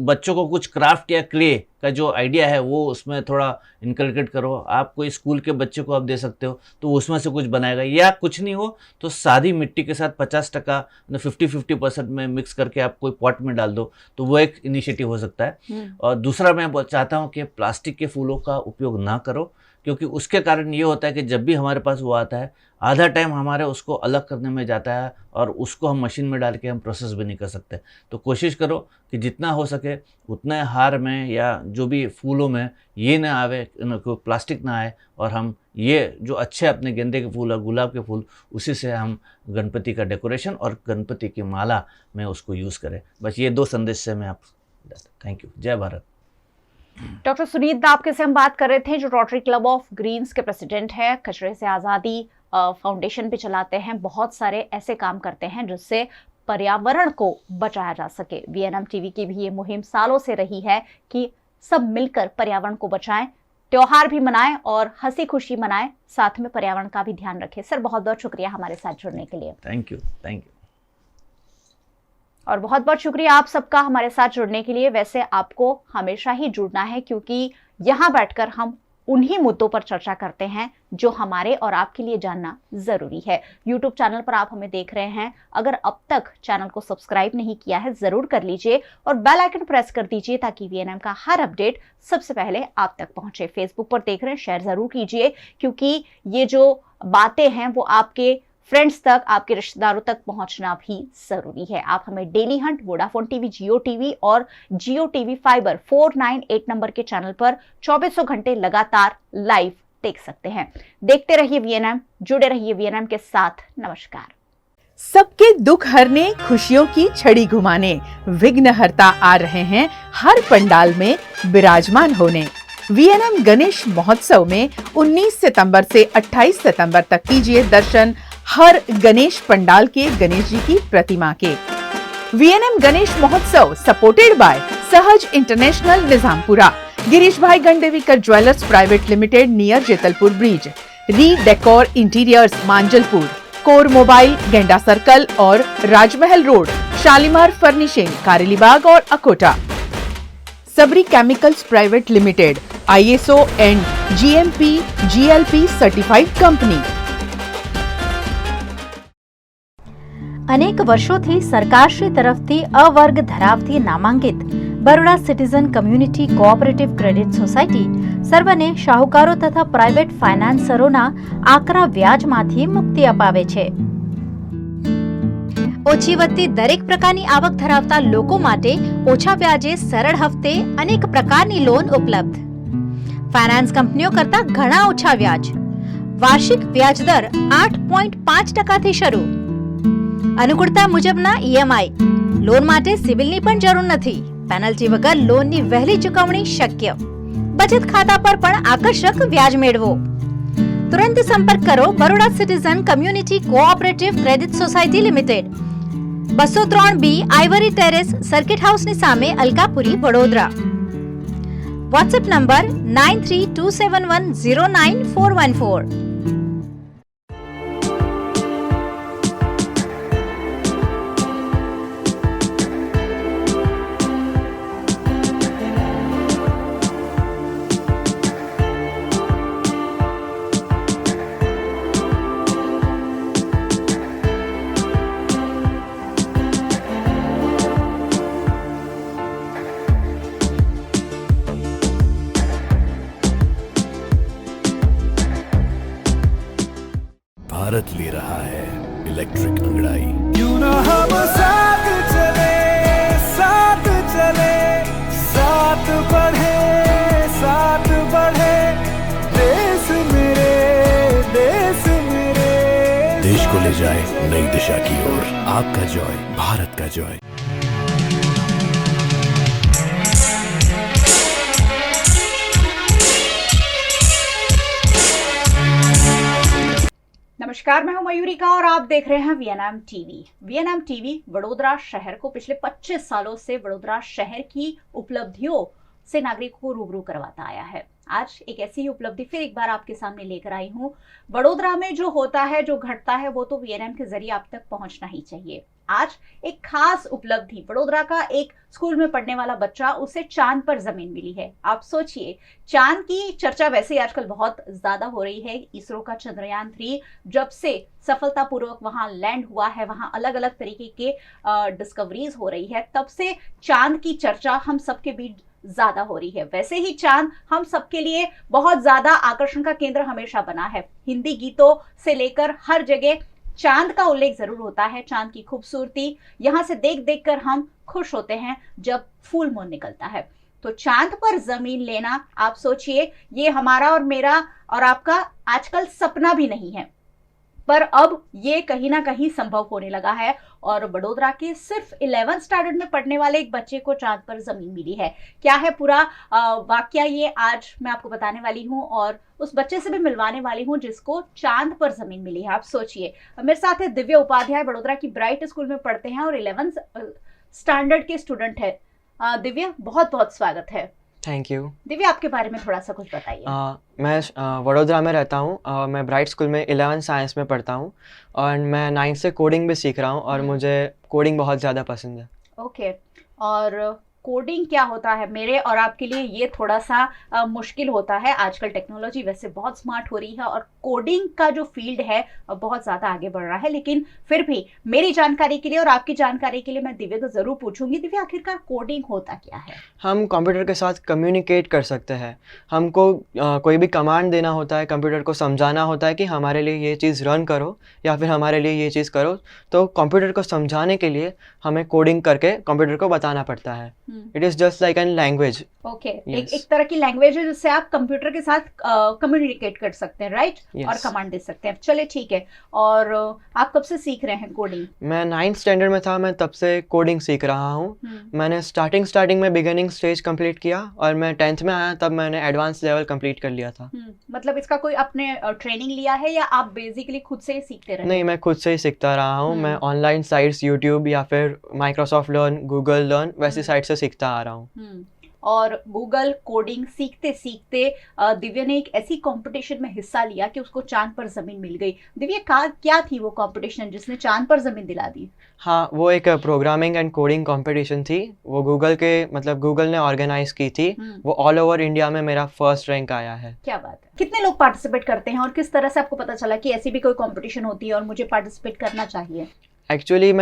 बच्चों को कुछ क्राफ्ट या क्ले का जो आइडिया है वो उसमें थोड़ा इनकलकेट करो। आप कोई स्कूल के बच्चे को आप दे सकते हो तो उसमें से कुछ बनाएगा, या कुछ नहीं हो तो सादी मिट्टी के साथ 50% 50-50% में मिक्स करके आप कोई पॉट में डाल दो, तो वो एक इनिशिएटिव हो सकता है। और दूसरा मैं चाहता हूँ कि प्लास्टिक के फूलों का उपयोग ना करो, क्योंकि उसके कारण ये होता है कि जब भी हमारे पास वो आता है आधा टाइम हमारे उसको अलग करने में जाता है और उसको हम मशीन में डाल के हम प्रोसेस भी नहीं कर सकते। तो कोशिश करो कि जितना हो सके उतने हार में या जो भी फूलों में ये ना आवे, प्लास्टिक ना आए और हम ये जो अच्छे अपने गेंदे के फूल और गुलाब के फूल उसी से हम गणपति का डेकोरेशन और गणपति की माला में उसको यूज़ करें। बस ये 2 संदेश से मैं आप थैंक यू। जय भारत। डॉक्टर सुनीत दाबके से हम बात कर रहे थे, जो रोटरी क्लब ऑफ ग्रीन्स के प्रेसिडेंट हैं, कचरे से आज़ादी फाउंडेशन भी चलाते हैं, बहुत सारे ऐसे काम करते हैं जिससे पर्यावरण को बचाया जा सके। वीएनएम टीवी की भी ये मुहिम सालों से रही है कि सब मिलकर पर्यावरण को बचाएं, त्योहार भी मनाएं और हंसी खुशी मनाएं, साथ में पर्यावरण का भी ध्यान रखें। सर, बहुत बहुत शुक्रिया हमारे साथ जुड़ने के लिए। Thank you. और बहुत बहुत शुक्रिया आप सबका हमारे साथ जुड़ने के लिए। वैसे आपको हमेशा ही जुड़ना है क्योंकि यहाँ बैठकर हम उन्हीं मुद्दों पर चर्चा करते हैं जो हमारे और आपके लिए जानना जरूरी है। यूट्यूब चैनल पर आप हमें देख रहे हैं, अगर अब तक चैनल को सब्सक्राइब नहीं किया है जरूर कर लीजिए और बेल आइकन प्रेस कर दीजिए ताकि वीएनएम का हर अपडेट सबसे पहले आप तक पहुंचे। फेसबुक पर देख रहे हैं, शेयर जरूर कीजिए क्योंकि ये जो बातें हैं वो आपके फ्रेंड्स तक, आपके रिश्तेदारों तक पहुंचना भी जरूरी है। आप हमें डेली हंट, वोडाफोन टीवी, जियो टीवी और जियो टीवी फाइबर 498 नंबर के चैनल पर 24 घंटे लगातार लाइव देख सकते हैं। देखते रहिए वीएनएम, जुड़े रहिए वीएनएम के साथ। नमस्कार। सबके दुख हरने, खुशियों की छड़ी घुमाने विघ्नहर्ता आ रहे हैं हर पंडाल में विराजमान होने। वीएनएम गणेश महोत्सव में 19 सितंबर से 28 सितंबर तक कीजिए दर्शन हर गणेश पंडाल के गणेश जी की प्रतिमा के। VNM Ganesh Mahotsav supported by Sahaj international Nizampura, Girish bhai Gandevikar jewellers private limited near Jetalpur bridge, redecor interiors Manjalpur, core mobile Genda circle और राजमहल रोड, शालीमार फर्निशिंग कारेलीबाग और Akota, Sabari chemicals private limited, ISO and GMP GLP certified company. અનેક વર્ષોથી સરકારશ્રી તરફથી અવર્ગ ધરાવતી નામાંકિત Baroda citizen community cooperative credit society સર્વને શાહુકારો તથા પ્રાઇવેટ ફાઇનાન્સરોના આકરા વ્યાજમાંથી મુક્તિ અપાવે છે। ઓછી વત્તી દરેક પ્રકારની આવક ધરાવતા લોકો માટે ઓછા વ્યાજે સરળ હપ્તે અનેક પ્રકારની લોન ઉપલબ્ધ। ફાઇનાન્સ કંપનીઓ કરતા ઘણા ઓછા વ્યાજ, વાર્ષિક વ્યાજ દર 8.5% થી શરૂ, अनुकूलता मुजबना EMI, લોન માટે સિવિલની પણ જરૂર નથી. પેનલ્ટી વગર લોનની વહેલી ચૂકવણી શક્ય. બચત ખાતા પર પણ આકર્ષક વ્યાજ મેળવો. तुरंत संपर्क करो Baroda citizen community cooperative credit society limited, 203B Ivory terrace, circuit house ની સામે, અલકાપુરી, વડોદરા. WhatsApp number 9327109414. भारत ले रहा है इलेक्ट्रिक अंगड़ाई। क्यों ना हम साथ चले, साथ चले, साथ बढ़े, साथ बढ़े, देश मेरे, देश मेरे। देश को ले जाए नई दिशा की ओर, आपका जॉय, भारत का जॉय। नमस्कार, मैं हूं मयूरिका और आप देख रहे हैं VNM TV. VNM TV Vadodara शहर को पिछले 25 सालों से वडोदरा शहर की उपलब्धियों से नागरिकों को रूबरू करवाता आया है। आज एक ऐसी ही उपलब्धि फिर एक बार आपके सामने लेकर आई हूं। वडोदरा में जो होता है, जो घटता है, वो तो वीएनएम के जरिए आप तक पहुंचना ही चाहिए। आज एक खास उपलब्धि, वडोदरा का एक स्कूल में पढ़ने वाला बच्चा, उसे चांद पर जमीन मिली है। आप सोचिए, चांद की चर्चा वैसे ही आजकल बहुत ज्यादा हो रही है। इसरो का चंद्रयान 3 जब से सफलतापूर्वक वहां लैंड हुआ है, वहां अलग अलग तरीके के डिस्कवरीज हो रही है, तब से चांद की चर्चा हम सबके बीच ज्यादा हो रही है। वैसे ही चांद हम सबके लिए बहुत ज्यादा आकर्षण का केंद्र हमेशा बना है। हिंदी गीतों से लेकर हर जगह चांद का उल्लेख जरूर होता है। चांद की खूबसूरती यहां से देख देख कर हम खुश होते हैं जब फुल मून निकलता है। तो चांद पर जमीन लेना, आप सोचिए, ये हमारा और मेरा और आपका आजकल सपना भी नहीं है, पर अब ये कहीं ना कहीं संभव होने लगा है। और वडोदरा के सिर्फ 11th स्टैंडर्ड में पढ़ने वाले एक बच्चे को चांद पर जमीन मिली है। क्या है पूरा वाकया, ये आज मैं आपको बताने वाली हूँ और उस बच्चे से भी मिलवाने वाली हूँ जिसको चांद पर जमीन मिली है। आप सोचिए, मेरे साथ है दिव्य उपाध्याय, वडोदरा की ब्राइट स्कूल में पढ़ते हैं और 11th स्टैंडर्ड के स्टूडेंट है। दिव्य, बहुत बहुत स्वागत है। Thank you. दिव्य, आपके बारे में थोड़ा सा कुछ बताइए। मैं वडोदरा में रहता हूँ। मैं ब्राइट स्कूल में 11th साइंस में पढ़ता हूँ और मैं 9th से कोडिंग भी सीख रहा हूँ और मुझे कोडिंग बहुत ज़्यादा पसंद है। ओके, और कोडिंग क्या होता है? मेरे और आपके लिए ये थोड़ा सा मुश्किल होता है। आजकल टेक्नोलॉजी वैसे बहुत स्मार्ट हो रही है और कोडिंग का जो फील्ड है बहुत ज़्यादा आगे बढ़ रहा है, लेकिन फिर भी मेरी जानकारी के लिए और आपकी जानकारी के लिए मैं दिव्या को ज़रूर पूछूंगी। दिव्या, आखिरकार कोडिंग होता क्या है? हम कंप्यूटर के साथ कम्युनिकेट कर सकते हैं। हमको कोई भी कमांड देना होता है, कंप्यूटर को समझाना होता है कि हमारे लिए ये चीज़ रन करो या फिर हमारे लिए ये चीज़ करो, तो कंप्यूटर को समझाने के लिए हमें कोडिंग करके कंप्यूटर को बताना पड़ता है। It is just like an language. Okay, एक तरह की लैंग्वेज है जिससे आप कंप्यूटर के साथ कम्युनिकेट कर सकते हैं, राइट? और कमांड दे सकते हैं। चलिए ठीक है। और आप कब से सीख रहे हैं कोडिंग? मैं 9th स्टैंडर्ड में था, मैं तब से कोडिंग सीख रहा हूँ। मैंने स्टार्टिंग में बिगिनिंग स्टेज कंप्लीट किया और मैं 10th में आया तब मैंने एडवांस लेवल कंप्लीट कर लिया था। मतलब इसका कोई आपने ट्रेनिंग लिया है या आप बेसिकली खुद से ही सीखते रहे? नहीं, मैं खुद से ही सीखता रहा हूँ। मैं ऑनलाइन साइट्स, यूट्यूब या फिर माइक्रोसॉफ्ट लर्न, गूगल लर्न, वैसी साइट से सीखता आ रहा हूँ। और गूगल कोडिंग सीखते सीखते दिव्या ने एक ऐसी कंपटीशन में हिस्सा लिया कि उसको चांद पर जमीन मिल गई। दिव्या, क्या थी वो कंपटीशन जिसने चांद पर जमीन दिला दी? हाँ, वो एक प्रोग्रामिंग एंड कोडिंग कंपटीशन थी। वो गूगल ने ऑर्गेनाइज की थी। वो ऑल ओवर इंडिया में मेरा फर्स्ट रैंक आया है। क्या बात है। कितने लोग पार्टिसिपेट करते हैं और किस तरह से आपको पता चला कि ऐसी भी कोई कंपटीशन होती है और मुझे पार्टिसिपेट करना चाहिए? Actually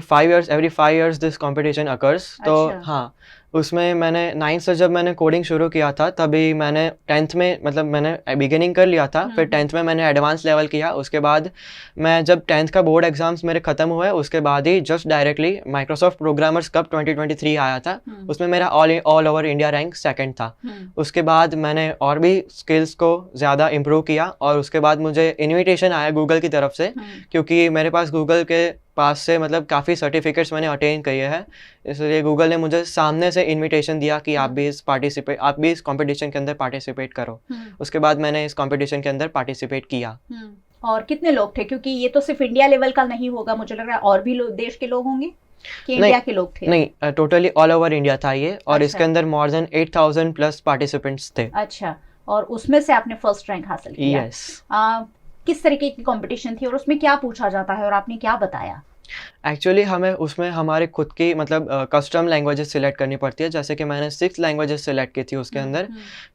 5 years this competition occurs. तो हाँ, उसमें मैंने 9th से जब मैंने कोडिंग शुरू किया था तभी मैंने 10th में, मतलब मैंने बिगिनिंग कर लिया था, फिर 10th में मैंने एडवांस लेवल किया। उसके बाद मैं जब 10th का बोर्ड एग्जाम्स मेरे ख़त्म हुए उसके बाद ही just directly Microsoft programmers cup 2023 आया था। उसमें मेरा all over India rank 2nd था। उसके बाद मैंने और भी स्किल्स को ज़्यादा इम्प्रूव किया और उसके बाद मुझे इन्विटेशन आया गूगल की तरफ से, क्योंकि मेरे पास गूगल के पास से मतलब काफ़ी सर्टिफिकेट्स मैंने अटेन किए हैं, इसलिए गूगल ने मुझे सामने से इनविटेशन दिया कि आप भी इस कंपटीशन के अंदर पार्टिसिपेट करो। उसके बाद मैंने इस कंपटीशन के अंदर पार्टिसिपेट किया। और कितने लोग थे, क्योंकि ये तो सिर्फ इंडिया लेवल का नहीं होगा, मुझे लग रहा है और भी देश के लोग होंगे कि इंडिया के लोग थे? नहीं, टोटली ऑल ओवर इंडिया था ये, और इसके अंदर मोर देन 8,000 प्लस पार्टिसिपेंट्स थे। अच्छा, और उसमें से आपने फर्स्ट रैंक हासिल किया? यस। किस तरीके की कंपटीशन थी और उसमें क्या पूछा जाता है और आपने क्या बताया? एक्चुअली हमें उसमें हमारे खुद की मतलब कस्टम लैंग्वेजेस सिलेक्ट करनी पड़ती है, जैसे कि मैंने 6 लैंग्वेजेस सिलेक्ट की थी उसके अंदर।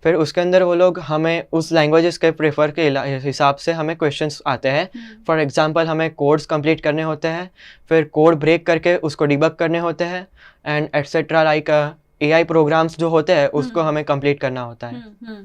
फिर उसके अंदर वो लोग हमें उस लैंग्वेजेस के प्रेफर के हिसाब से हमें क्वेश्चंस आते हैं। फॉर एग्जांपल हमें कोड्स कंप्लीट करने होते हैं, फिर कोड ब्रेक करके उसको डिबग करने होते हैं, and etcetera, like AI programs जो होते हैं उसको हमें कंप्लीट करना होता है।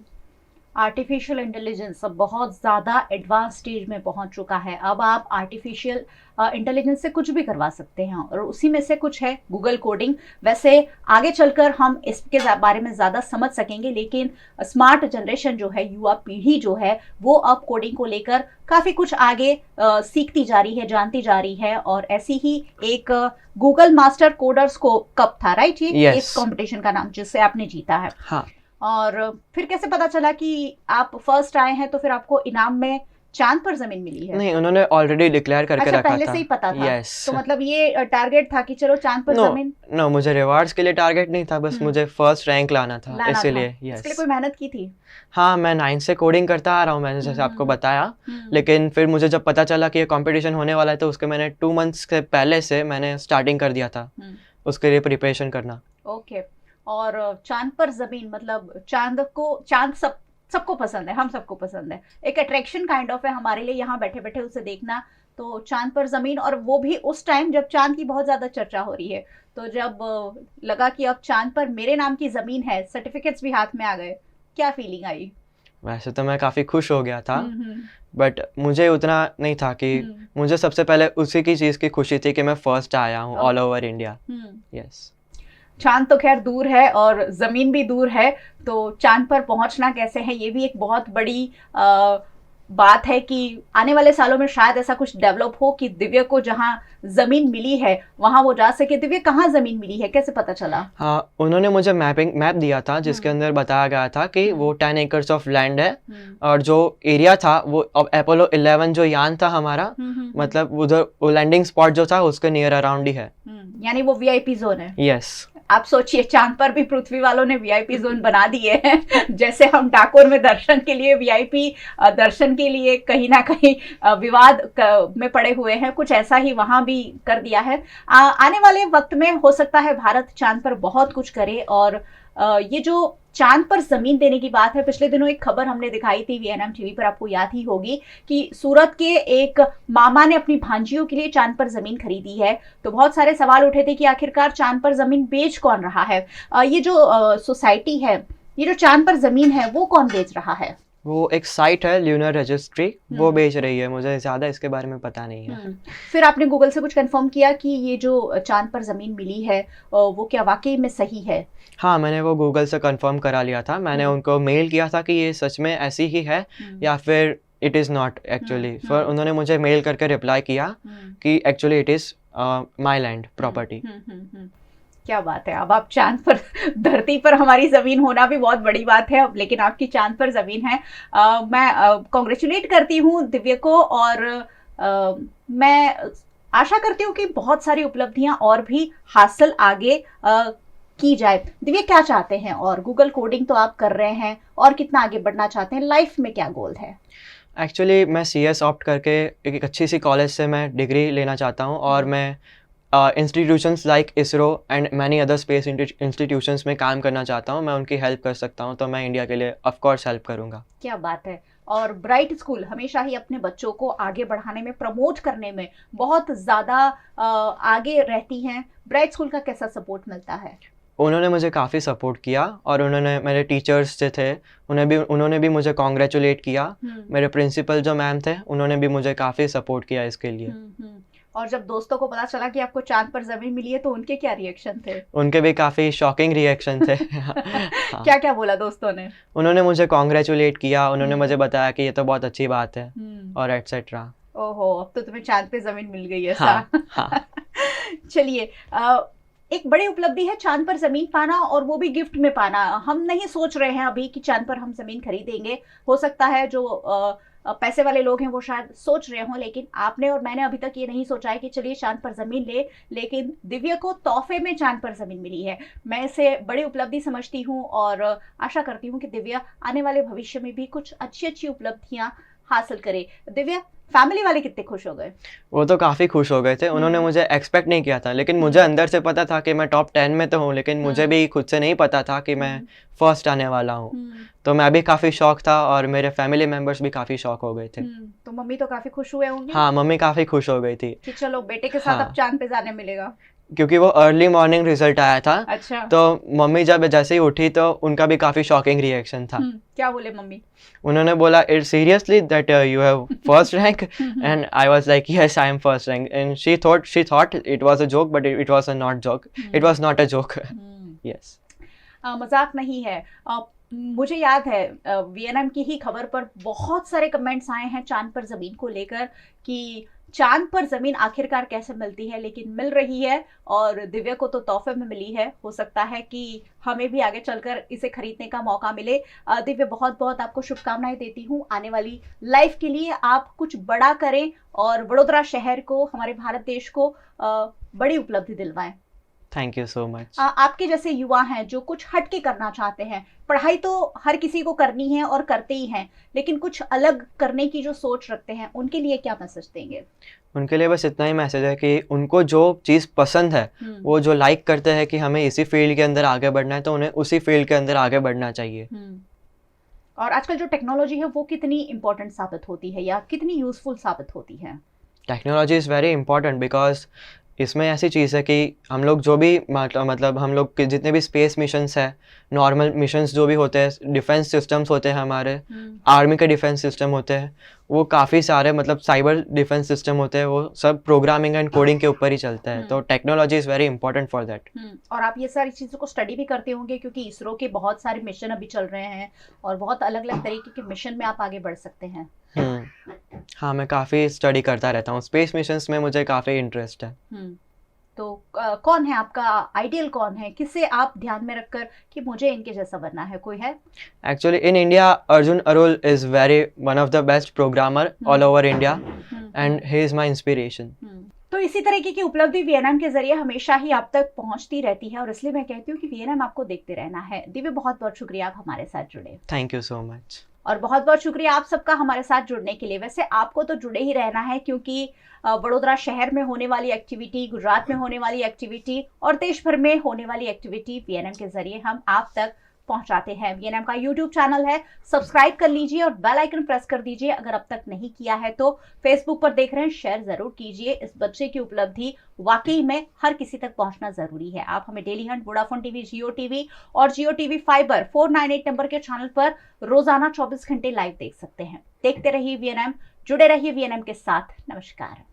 आर्टिफिशियल इंटेलिजेंस अब बहुत ज़्यादा एडवांस स्टेज में पहुंच चुका है। अब आप आर्टिफिशियल इंटेलिजेंस से कुछ भी करवा सकते हैं, और उसी में से कुछ है गूगल कोडिंग। वैसे आगे चलकर हम इसके बारे में ज़्यादा समझ सकेंगे, लेकिन स्मार्ट जनरेशन जो है, युवा पीढ़ी जो है, वो अब कोडिंग को लेकर काफ़ी कुछ आगे सीखती जा रही है, जानती जा रही है। और ऐसी ही एक गूगल मास्टर कोडर्स को कप था, राइट? ये इस कॉम्पिटिशन का नाम जिससे आपने जीता है। हाँ। और फिर कैसे पता चला कि आप फर्स्ट आए हैं, तो फिर आपको इनाम में चांद पर जमीन मिली है? नहीं, उन्होंने ऑलरेडी डिक्लेयर करके रखा था। पहले से ही पता था? Yes. तो मतलब ये टारगेट था कि चलो चांद पर जमीन? नो, मुझे रिवार्ड्स के लिए टारगेट नहीं था, बस मुझे फर्स्ट रैंक लाना था, इसीलिए। यस। इसके लिए कोई मेहनत की थी? हाँ, मैं 9 से कोडिंग करता आ रहा हूँ, मैंने जैसे आपको बताया। लेकिन फिर मुझे जब पता चला कि ये कंपटीशन होने वाला है, तो उसके मैंने 2 मंथ्स के पहले से मैंने स्टार्टिंग कर दिया था उसके लिए प्रिपरेशन करना। ओके। और चांद पर जमीन, मतलब चांद सबको पसंद है, हम सबको पसंद है, एक अट्रैक्शन काइंड ऑफ है हमारे लिए यहाँ बैठे बैठे उसे देखना। तो चांद पर जमीन, और वो भी उस टाइम जब चांद की बहुत ज्यादा चर्चा हो रही है, तो जब लगा कि अब चांद पर मेरे नाम की जमीन है, सर्टिफिकेट्स भी हाथ में आ गए, क्या फीलिंग आई? वैसे तो मैं काफ़ी खुश हो गया था, बट मुझे उतना नहीं था कि मुझे सबसे पहले उसी की चीज़ की खुशी थी कि मैं फर्स्ट आया हूँ ऑल ओवर इंडिया। यस। चांद तो खैर दूर है और जमीन भी दूर है, तो चांद पर पहुंचना कैसे है, ये भी एक बहुत बड़ी बात है कि आने वाले सालों में शायद ऐसा कुछ डेवलप हो कि दिव्य को जहां जमीन मिली है वहां वो जा सके। दिव्य, कहाँ जमीन मिली है, कैसे पता चला? हाँ, उन्होंने मुझे मैप दिया था, जिसके अंदर बताया गया था कि वो 10 एकर्स ऑफ लैंड है, और जो एरिया था वो अब अपोलो 11 जो यान था हमारा, मतलब उधर वो लैंडिंग स्पॉट जो था उसके नियर अराउंड ही है। यानी वो VIP जोन है? यस। आप सोचिए, चांद पर भी पृथ्वी वालों ने VIP जोन बना दिए हैं। जैसे हम डाकोर में दर्शन के लिए VIP दर्शन के लिए कहीं ना कहीं विवाद में पड़े हुए हैं, कुछ ऐसा ही वहां भी कर दिया है। आने वाले वक्त में हो सकता है भारत चांद पर बहुत कुछ करे। और ये जो चांद पर जमीन देने की बात है, पिछले दिनों एक खबर हमने दिखाई थी VNM TV पर, आपको याद ही होगी कि सूरत के एक मामा ने अपनी भांजियों के लिए चांद पर जमीन खरीदी है। तो बहुत सारे सवाल उठे थे कि आखिरकार चांद पर जमीन बेच कौन रहा है। ये जो सोसाइटी है, ये जो चांद पर जमीन है, वो कौन बेच रहा है? वो एक साइट है ल्यूनर रजिस्ट्री, वो बेच रही है। मुझे ज़्यादा इसके बारे में पता नहीं है। फिर आपने गूगल से कुछ कंफर्म किया कि ये जो चांद पर ज़मीन मिली है वो क्या वाकई में सही है? हाँ, मैंने वो गूगल से कंफर्म करा लिया था। मैंने उनको मेल किया था कि ये सच में ऐसी ही है या फिर इट इज़ नॉट एक्चुअली। फिर उन्होंने मुझे मेल करके रिप्लाई किया कि actually it is my land property. क्या बात है। अब आप चांद पर, धरती पर हमारी ज़मीन होना भी बहुत बड़ी बात है, अब लेकिन आपकी चांद पर ज़मीन है। मैं कॉन्ग्रेचुलेट करती हूँ दिव्य को, और मैं आशा करती हूँ कि बहुत सारी उपलब्धियाँ और भी हासिल आगे की जाए। दिव्य, क्या चाहते हैं? और गूगल कोडिंग तो आप कर रहे हैं, और कितना आगे बढ़ना चाहते हैं? लाइफ में क्या गोल है? एक्चुअली मैं CS ऑप्ट करके एक अच्छी सी कॉलेज से मैं डिग्री लेना चाहता हूँ, और मैं institutions like ISRO and many other space institutions में काम करना चाहता हूँ। मैं उनकी हेल्प कर सकता हूँ, तो मैं इंडिया के लिए ऑफ कोर्स हेल्प करूँगा। क्या बात है। और ब्राइट स्कूल हमेशा ही अपने बच्चों को आगे बढ़ाने में, प्रमोट करने में बहुत ज़्यादा आगे रहती हैं। ब्राइट स्कूल का कैसा सपोर्ट मिलता है? उन्होंने मुझे काफ़ी सपोर्ट किया, और उन्होंने, मेरे टीचर्स जो थे उन्होंने भी मुझे कॉन्ग्रेचुलेट किया। मेरे प्रिंसिपल जो मैम थे उन्होंने भी मुझे काफ़ी सपोर्ट किया इसके लिए। और जब दोस्तों को पता चला कि आपको चांद पर ज़मीन मिली है, तो उनके क्या रिएक्शन थे? उनके भी काफ़ी शॉकिंग रिएक्शन थे। क्या क्या बोला दोस्तों ने? उन्होंने मुझे कॉन्ग्रेचुलेट किया, उन्होंने मुझे बताया कि ये तो बहुत अच्छी बात है, और एटसेट्रा। ओहो, अब तो तुम्हें चांद पे जमीन मिल गई है। हाँ, हाँ। चलिए, एक बड़ी उपलब्धि है चांद पर जमीन पाना, और वो भी गिफ्ट में पाना। हम नहीं सोच रहे हैं अभी कि चांद पर हम जमीन खरीदेंगे। हो सकता है जो पैसे वाले लोग हैं वो शायद सोच रहे हों, लेकिन आपने और मैंने अभी तक ये नहीं सोचा है कि चलिए चांद पर जमीन ले। लेकिन दिव्या को तोहफे में चांद पर जमीन मिली है। मैं इसे बड़ी उपलब्धि समझती हूँ और आशा करती हूँ कि दिव्या आने वाले भविष्य में भी कुछ अच्छी अच्छी उपलब्धियां हासिल करे। दिव्या, फैमिली वाले कितने खुश हो गए? वो तो काफ़ी खुश हो गए थे। उन्होंने मुझे एक्सपेक्ट नहीं किया था, लेकिन मुझे अंदर से पता था कि मैं टॉप 10 में तो हूँ, लेकिन मुझे भी खुद से नहीं पता था कि मैं फर्स्ट आने वाला हूँ। तो मैं भी काफ़ी शौक था और मेरे फैमिली मेम्बर्स भी काफ़ी शौक हो गए थे। तो मम्मी तो काफी खुश हुए होंगे? हाँ, मम्मी काफ़ी खुश हो गई थी कि चलो बेटे के साथ हाँ। अब चांद पे जाने मिलेगा। क्योंकि वो अर्ली मॉर्निंग रिजल्ट आया था। अच्छा। तो मम्मी जब जैसे ही उठी तो उनका भी काफ़ी शॉकिंग रिएक्शन था। क्या बोले मम्मी? उन्होंने बोला, it seriously that you have first rank? And I was like, yes I am first rank. And she thought it was a joke, but it was not joke. It was not a joke. Yes, मजाक नहीं है। मुझे याद है VNM की ही खबर पर बहुत सारे कमेंट्स आए हैं चांद पर जमीन को लेकर कि चांद पर जमीन आखिरकार कैसे मिलती है, लेकिन मिल रही है और दिव्या को तो तोहफे में मिली है। हो सकता है कि हमें भी आगे चलकर इसे खरीदने का मौका मिले। दिव्या, बहुत बहुत आपको शुभकामनाएं देती हूँ आने वाली लाइफ के लिए। आप कुछ बड़ा करें और वडोदरा शहर को, हमारे भारत देश को बड़ी उपलब्धि दिलवाएं। Thank you so much. आपके जैसे युवा हैं जो कुछ हटके करना चाहते हैं। पढ़ाई तो हर किसी को करनी है और करते ही हैं, लेकिन कुछ अलग करने की जो सोच रखते हैं उनके लिए क्या मैसेज देंगे? उनके लिए बस इतना ही मैसेज है कि उनको जो चीज़ पसंद है, वो जो लाइक करते हैं कि हमें इसी फील्ड के अंदर आगे बढ़ना है, तो उन्हें उसी फील्ड के अंदर आगे बढ़ना चाहिए। और आजकल जो टेक्नोलॉजी है वो कितनी इंपॉर्टेंट साबित होती है या कितनी यूजफुल साबित होती है? Technology is very important because इसमें ऐसी चीज़ है कि हम लोग जो भी मतलब हम लोग के जितने भी स्पेस मिशंस है, नॉर्मल मिशंस जो भी होते हैं, डिफेंस सिस्टम्स होते हैं हमारे, आर्मी के डिफेंस सिस्टम होते हैं, वो काफ़ी सारे मतलब साइबर डिफेंस सिस्टम होते हैं, वो सब प्रोग्रामिंग एंड कोडिंग के ऊपर ही चलता है। तो technology is very important for that. और आप ये सारी चीज़ों को स्टडी भी करते होंगे, क्योंकि इसरो के बहुत सारे मिशन अभी चल रहे हैं और बहुत अलग अलग तरीके के मिशन में आप आगे बढ़ सकते हैं। हाँ, मैं काफ़ी स्टडी करता रहता हूँ। स्पेस मिशंस में मुझे काफ़ी इंटरेस्ट है। तो कौन है आपका आइडियल, कौन है, किसे आप ध्यान में रखकर कि मुझे इनके जैसा बनना है, कोई है? Actually in India Arjun Arol is very one of the best programmer all over India and he is my inspiration. तो इसी तरीके की उपलब्धि वीएनएम के जरिए हमेशा ही आप तक पहुंचती रहती है और इसलिए मैं कहती हूँ कि वीएनएम आपको देखते रहना है। दिव्या, बहुत बहुत शुक्रिया आप हमारे साथ जुड़े। Thank you so much. और बहुत बहुत शुक्रिया आप सबका हमारे साथ जुड़ने के लिए। वैसे आपको तो जुड़े ही रहना है, क्योंकि वडोदरा शहर में होने वाली एक्टिविटी, गुजरात में होने वाली एक्टिविटी और देश भर में होने वाली एक्टिविटी वीएनएम के जरिए हम आप तक पहुंचाते हैं। वीएनएम का यूट्यूब चैनल है, सब्सक्राइब कर लीजिए और बेल आइकन प्रेस कर दीजिए। अगर अब तक नहीं किया है तो फेसबुक पर देख रहे हैं, शेयर जरूर कीजिए। इस बच्चे की उपलब्धि वाकई में हर किसी तक पहुंचना जरूरी है। आप हमें डेली हंट, वोडाफोन टीवी, जियो टीवी और जियो टीवी फाइबर 498 नंबर के चैनल पर रोजाना 24 घंटे लाइव देख सकते हैं। देखते रहिए वीएनएम, जुड़े रहिए वीएनएम के साथ। नमस्कार।